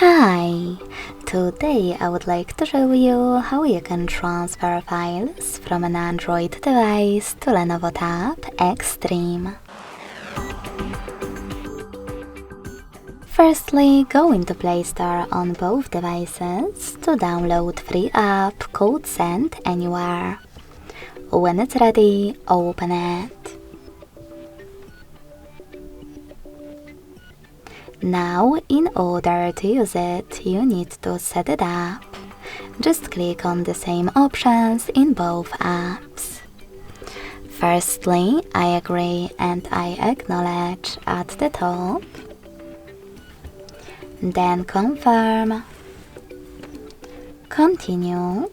Hi! Today I would like to show you how you can transfer files from an Android device to Lenovo Tab Extreme. Firstly, go into Play Store on both devices to download free app called Send Anywhere. When it's ready, open it. Now, in order to use it, you need to set it up. Just click on the same options in both apps. Firstly, I agree and I acknowledge at the top. Then confirm, continue,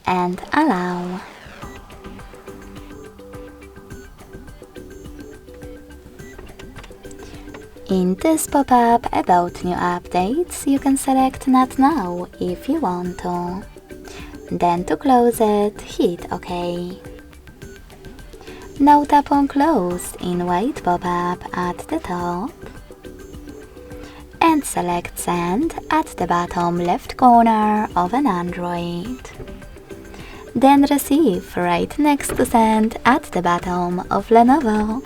and allow. In this pop-up about new updates, you can select Not Now if you want to. Then to close it, hit OK. Now tap on Close in white pop-up at the top. And select Send at the bottom left corner of an Android. Then Receive right next to Send at the bottom of Lenovo.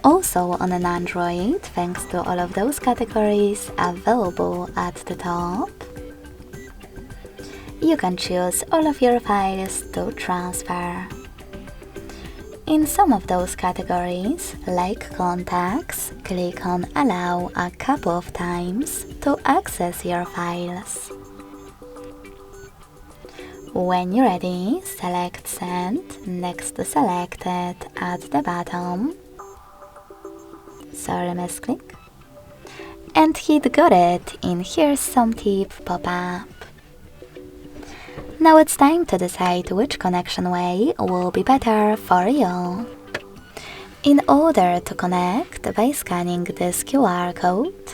Also on an Android, thanks to all of those categories available at the top, you can choose all of your files to transfer. In some of those categories, like contacts, click on Allow a couple of times to access your files. When you're ready, select Send next to Selected at the bottom. Sorry, misclick. And hit Got It in Here's Some Tip pop-up. Now it's time to decide which connection way will be better for you. In order to connect by scanning this QR code,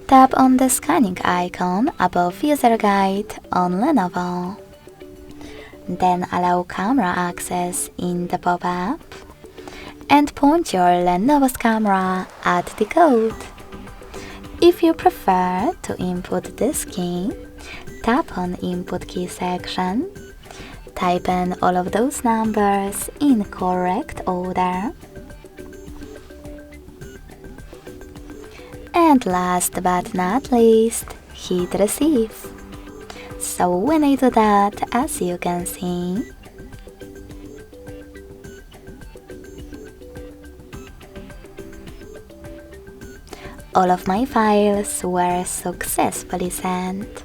tap on the scanning icon above User Guide on Lenovo. Then allow camera access in the pop-up and point your Lenovo's camera at the code. If you prefer to input this key, tap on Input Key section, type in all of those numbers in correct order, and last but not least, hit Receive. So when I do that, as you can see, all of my files were successfully sent.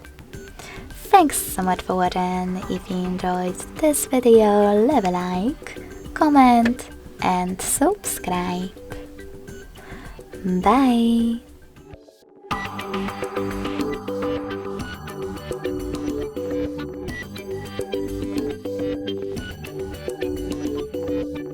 Thanks so much for watching. If you enjoyed this video, leave a like, comment and subscribe. Bye!